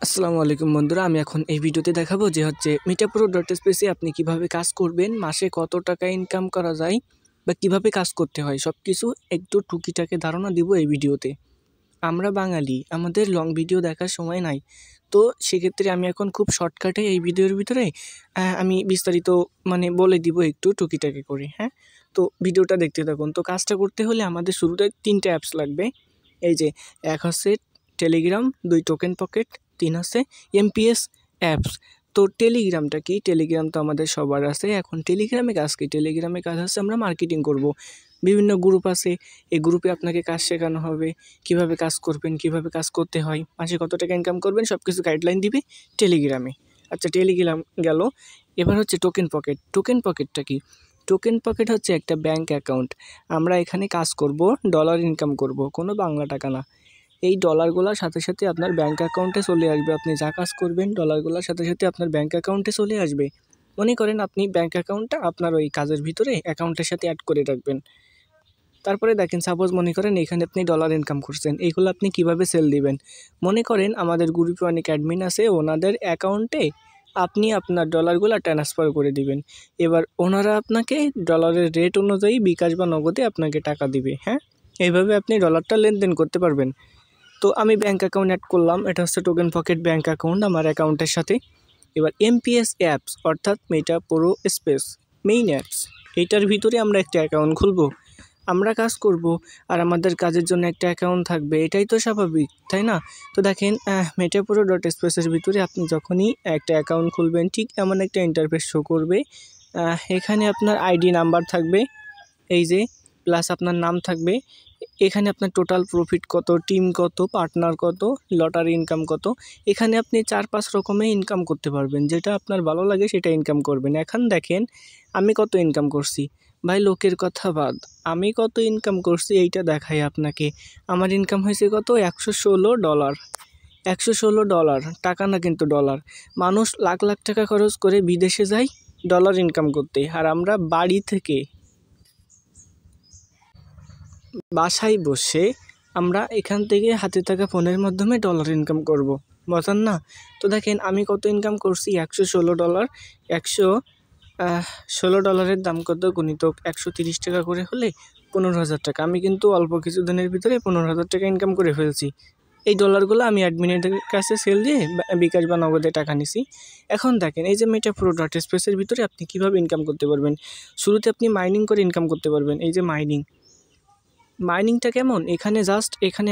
আসসালামু আলাইকুম বন্ধুরা, আমি এখন এই ভিডিওতে দেখাবো যে meetupro.space আপনি কিভাবে কাজ করবেন, মাসে কত টাকা ইনকাম করা যায় বা কিভাবে কাজ করতে হয় সবকিছু একটু টুকিটাকি ধারণা দিব এই ভিডিওতে। আমরা বাঙালি, আমাদের লং ভিডিও দেখার সময় নাই। তো সেক্ষেত্রে আমি এখন খুব শর্টকাটে এই ভিডিওর ভিতরে আমি বিস্তারিত বলে দিব একটু টুকিটাকি করে। হ্যাঁ, তো ভিডিওটা দেখতে থাকুন। তো কাজটা করতে হলে আমাদের শুরুতে 3টা অ্যাপস লাগবে। এই যে এক হচ্ছে টেলিগ্রাম, 2 টোকেন পকেট, 3 হচ্ছে এমপিএস অ্যাপস। তো টেলিগ্রামটা কি? টেলিগ্রাম তো আমাদের সবার আছে। এখন টেলিগ্রামে কাজ কি? টেলিগ্রামে কাজ হচ্ছে আমরা মার্কেটিং করব। বিভিন্ন গ্রুপ আছে, এই গ্রুপে আপনাকে কাজ শেখানো হবে, কিভাবে কাজ করবেন, কিভাবে কাজ করতে হয়, মাসে কত টাকা ইনকাম করবেন সব কিছু গাইডলাইন দিবে টেলিগ্রামে। আচ্ছা, টেলিগ্রাম গেল। এবার হচ্ছে টোকেন পকেট। টোকেন পকেটটা কি? টোকেন পকেট হচ্ছে একটা ব্যাঙ্ক অ্যাকাউন্ট। আমরা এখানে কাজ করব, ডলার ইনকাম করব, কোনো বাংলা টাকা না। এই ডলারগুলোর সাথে সাথে আপনার ব্যাঙ্ক অ্যাকাউন্টে চলে আসবে। আপনি যা কাজ করবেন ডলারগুলোর সাথে সাথে আপনার ব্যাঙ্ক অ্যাকাউন্টে চলে আসবে। মনে করেন আপনি ব্যাঙ্ক অ্যাকাউন্টটা আপনার ওই কাজের ভিতরে অ্যাকাউন্টের সাথে অ্যাড করে রাখবেন। তারপরে দেখেন, সাপোজ মনে করেন এখানে আপনি ডলার ইনকাম করছেন, এইগুলো আপনি কিভাবে সেল দিবেন? মনে করেন আমাদের গ্রুপে অনেক অ্যাডমিন আছে, ওনাদের অ্যাকাউন্টে আপনি আপনার ডলারগুলো ট্রান্সফার করে দিবেন। এবার ওনারা আপনাকে ডলারের রেট অনুযায়ী বিকাশ বা নগদে আপনাকে টাকা দিবে। হ্যাঁ, এইভাবে আপনি ডলারটা লেনদেন করতে পারবেন। তো আমি ব্যাঙ্ক অ্যাকাউন্ট অ্যাড করলাম, এটা হচ্ছে টোকেন পকেট ব্যাঙ্ক অ্যাকাউন্ট আমার অ্যাকাউন্টের সাথে। এবার এমপিএস অ্যাপস অর্থাৎ মেটাপ্রো স্পেস মেইন অ্যাপস, এইটার ভিতরে আমরা একটা অ্যাকাউন্ট খুলবো। আমরা কাজ করব আর আমাদের কাজের জন্য একটা অ্যাকাউন্ট থাকবে, এটাই তো স্বাভাবিক, তাই না? তো দেখেন, meetupro.space ভিতরে আপনি যখনই একটা অ্যাকাউন্ট খুলবেন ঠিক এমন একটা ইন্টারফেস শো করবে। এখানে আপনার আইডি নাম্বার থাকবে, এই যে প্লাস আপনার নাম থাকবে। এখানে আপনার টোটাল প্রফিট কত, টিম কত, পার্টনার কত, লটারি ইনকাম কত। এখানে আপনি 4-5 রকমের ইনকাম করতে পারবেন, যেটা আপনার ভালো লাগে সেটা ইনকাম করবেন। এখন দেখেন আমি কত ইনকাম করছি। ভাই, লোকের কথা বাদ, আমি কত ইনকাম করছি এইটা দেখাই আপনাকে। আমার ইনকাম হয়েছে কত? $116। $116 টাকা না, কিন্তু ডলার। মানুষ লাখ লাখ টাকা খরচ করে বিদেশে যায় ডলার ইনকাম করতে, আর আমরা বাড়ি থেকে বাসায় বসে আমরা এখান থেকে হাতে থাকা ফোনের মাধ্যমে ডলার ইনকাম করব। মজার না? তো দেখেন আমি কত ইনকাম করছি, $116। $116 দাম কত গুণিতক 130 টাকা করে হলে 15,000 টাকা। আমি কিন্তু অল্প কিছু দিনের ভিতরে 15,000 টাকা ইনকাম করে ফেলছি। এই ডলারগুলো আমি অ্যাডমিনের কাছে সেল দিয়ে বিকাশ বা নগদে টাকা নিছি। এখন দেখেন এই যে meetupro.space ভিতরে আপনি কীভাবে ইনকাম করতে পারবেন। শুরুতে আপনি মাইনিং করে ইনকাম করতে পারবেন। এই যে মাইনিংটা কেমন? এখানে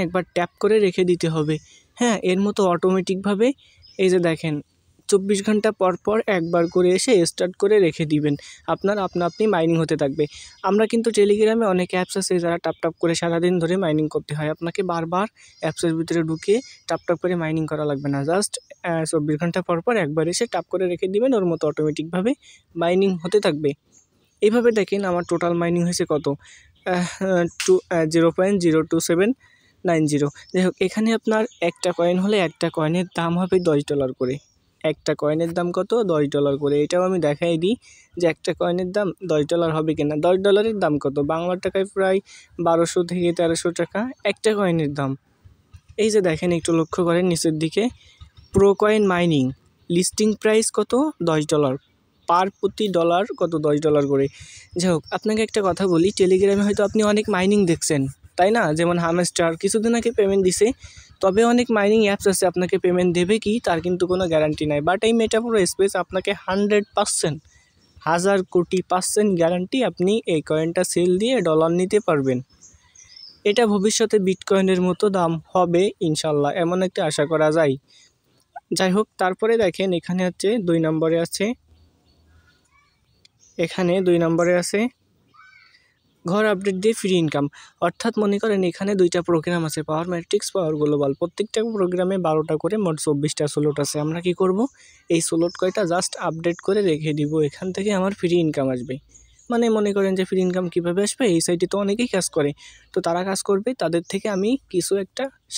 একবার ট্যাপ করে রেখে দিতে হবে। হ্যাঁ, এর মতো অটোমেটিকভাবে এই যে দেখেন 24 ঘন্টা পর পর একবার করে এসে স্টার্ট করে রেখে দিবেন। আপনি মাইনিং হতে থাকবে। আমরা কিন্তু টেলিগ্রামে অনেক অ্যাপস আছে যারা টাপ করে সারাদিন ধরে মাইনিং করতে হয়। আপনাকে বারবার অ্যাপসের ভিতরে ঢুকে টাপ করে মাইনিং করা লাগবে না। জাস্ট 24 ঘন্টা পর পর একবার এসে টাপ করে রেখে দিবেন, ওর মতো অটোমেটিকভাবে মাইনিং হতে থাকবে। এইভাবে দেখেন আমার টোটাল মাইনিং হয়েছে কত, 0.02790। যাই হোক, এখানে আপনার একটা কয়েন হলে একটা কয়েনের দাম হবে $10 করে। একটা কয়েনের দাম কত? $10 করে। এটাও আমি দেখাই দিই যে একটা কয়েনের দাম $10 হবে কিনা। $10 দাম কত? বাংলা টাকায় প্রায় 1200 থেকে 1300 টাকা একটা কয়েনের দাম। এই যে দেখেন, একটু লক্ষ্য করেন নিচের দিকে, pro coin mining listing price কত? $10। পার প্রতি ডলার কত? $10 করে। যাই হোক, আপনাকে একটা কথা বলি, টেলিগ্রামে হয়তো আপনি অনেক মাইনিং দেখছেন, তাই না? যেমন হামস্টার কিছুদিন আগে পেমেন্ট দিছে। তবে অনেক মাইনিং অ্যাপস আছে, আপনাকে পেমেন্ট দেবে কি তার কিন্তু কোনো গ্যারান্টি নাই। বাট এই মেটাপ্রো স্পেস আপনাকে 100%, 1000 কোটি % গ্যারান্টি আপনি এই কয়েনটা সেল দিয়ে ডলার নিতে পারবেন। এটা ভবিষ্যতে বিটকয়েনের মতো দাম হবে ইনশাল্লাহ, এমন একটা আশা করা যায়। যাই হোক, তারপরে দেখেন এখানে হচ্ছে 2 নম্বরে আছে, ঘর আপডেট দিয়ে ফ্রি ইনকাম। অর্থাৎ মনে করেন এখানে 2টা প্রোগ্রাম আছে, পাওয়ার ম্যাট্রিক্স, পাওয়ার গ্লোবাল। প্রত্যেকটা প্রোগ্রামে 12টা করে, মোট 24টা স্লট আছে। আমরা কি করব, এই স্লট কয়টা জাস্ট আপডেট করে রেখে দিব, এখান থেকে আমার ফ্রি ইনকাম আসবে। মনে করেন যে ফ্রি ইনকাম কীভাবে আসবে, এই সাইটে তো অনেকেই কাজ করে, তো তারা কাজ করবে, তাদের থেকে আমি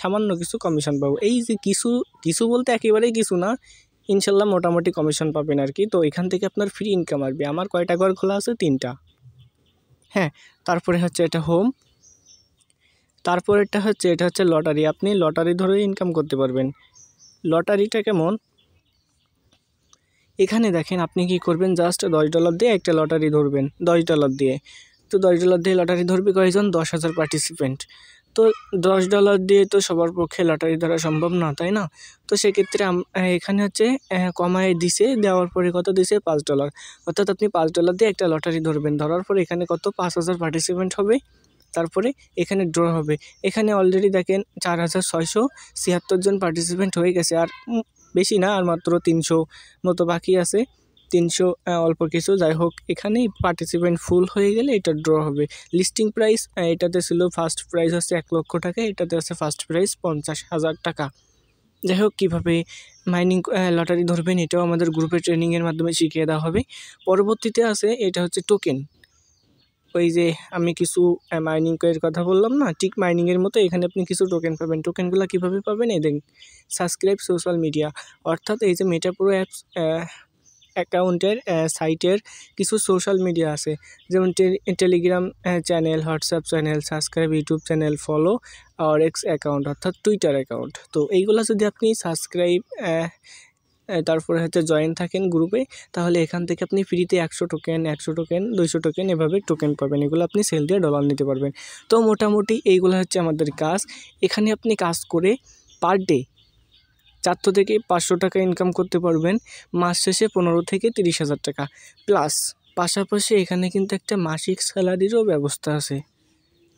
সামান্য কিছু কমিশন পাবো। এই যে কিছু বলতে একেবারেই কিছু না, ইনশাল্লাহ মোটামুটি কমিশন পাবেন আর কি। তো এখান থেকে আপনার ফ্রি ইনকাম আসবে। আমার কয়টা ঘর খোলা আছে? 3টা। হ্যাঁ, তারপরে হচ্ছে এটা হোম, এটা হচ্ছে লটারি। আপনি লটারি ধরে ইনকাম করতে পারবেন। লটারিটা কেমন, এখানে দেখেন আপনি কি করবেন, জাস্ট $10 দিয়ে একটা লটারি ধরবেন, $10 দিয়ে। তো $10 দিয়ে লটারি ধরবে কয়জন, 10,000 পার্টিসিপেন্ট। তো $10 দিয়ে তো সবার পক্ষে লটারি ধরা সম্ভব না, তাই না? তো সেক্ষেত্রে এখানে হচ্ছে কমায় দিছে, দেওয়ার পরে কত দিছে, $5। অর্থাৎ আপনি $5 দিয়ে একটা লটারি ধরবেন, ধরার পরে এখানে কত 5,000 পার্টিসিপেন্ট হবে, তারপরে এখানে ড্র হবে। এখানে অলরেডি দেখেন 4,676 জন পার্টিসিপেন্ট হয়ে গেছে, আর বেশি না, আর মাত্র 300 মতো বাকি আছে, 300 অল্প কিছু, যাই হোক এখানেই পার্টিসিপেন্ট ফুল হয়ে গেলে এটা ড্র হবে। লিস্টিং প্রাইস এটাতে ছিল, ফার্স্ট প্রাইস হচ্ছে 1 লক্ষ টাকা, এটাতে আছে ফার্স্ট প্রাইস 50,000 টাকা। যাই হোক কীভাবে মাইনিং লটারি ধরবেন এটাও আমাদের গ্রুপে ট্রেনিংয়ের মাধ্যমে শিখিয়ে দেওয়া হবে। পরবর্তীতে আছে এটা হচ্ছে টোকেন। ওই যে আমি কিছু মাইনিং এর কথা বললাম না, ঠিক মাইনিংয়ের মতো এখানে আপনি কিছু টোকেন পাবেন। টোকেনগুলো কীভাবে পাবেন, এই দেখুন, সাবস্ক্রাইব সোশ্যাল মিডিয়া, অর্থাৎ এই যে মেটাপ্রো অ্যাপস অ্যাকাউন্টের সাইটের কিছু সোশ্যাল মিডিয়া আছে, যেমন Telegram channel, WhatsApp channel, subscribe YouTube channel, follow আর এক্স অ্যাকাউন্ট অর্থাৎ টুইটার অ্যাকাউন্ট। তো এইগুলো যদি আপনি সাবস্ক্রাইব তারপরে হচ্ছে জয়েন থাকেন গ্রুপে, তাহলে এখান থেকে আপনি ফ্রিতে 100 টোকেন, 200 টোকেন এভাবে টোকেন পাবেন। এগুলো আপনি সেল দিয়ে ডলার নিতে পারবেন। তো মোটামুটি এইগুলো হচ্ছে আমাদের কাজ। এখানে আপনি কাজ করে পার ডে 400 থেকে 500 টাকা ইনকাম করতে পারবেন, মাস শেষে 15 থেকে 30,000 টাকা প্লাস। পাশাপাশি এখানে কিন্তু একটা মাসিক স্যালারিরও ব্যবস্থা আছে,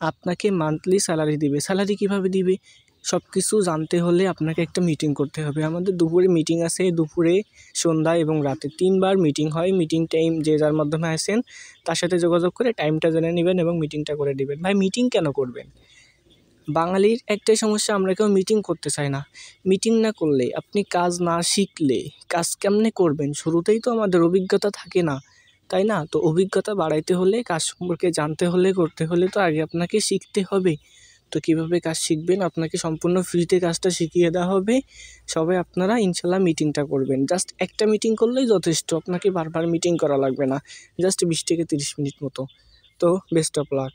আপনাকে মান্থলি স্যালারি দিবে। স্যালারি কিভাবে দিবে, সব কিছু জানতে হলে আপনাকে একটা মিটিং করতে হবে। আমাদের দুপুরে মিটিং আছে, দুপুরে, সন্ধ্যা এবং রাতে 3 বার মিটিং হয়। মিটিং টাইম যে যার মাধ্যমে আসেন তার সাথে যোগাযোগ করে টাইমটা জেনে নেবেন এবং মিটিংটা করে দিবেন। ভাই মিটিং কেন করবেন, বাঙালির একটাই সমস্যা, আমরা কেউ মিটিং করতে চাই না। মিটিং না করলে, আপনি কাজ না শিখলে কাজ কেমনে করবেন, শুরুতেই তো আমাদের অভিজ্ঞতা থাকে না, তাই না? তো অভিজ্ঞতা বাড়াইতে হলে, কাজ সম্পর্কে জানতে হলে, করতে হলে তো আগে আপনাকে শিখতে হবে। তো কীভাবে কাজ শিখবেন, আপনাকে সম্পূর্ণ ফ্রিতে কাজটা শিখিয়ে দেওয়া হবে। সবাই আপনারা ইনশাল্লাহ মিটিংটা করবেন, জাস্ট একটা মিটিং করলেই যথেষ্ট, আপনাকে বারবার মিটিং করা লাগবে না, জাস্ট 20 থেকে 30 মিনিট মতো। তো বেস্ট অফ লাক।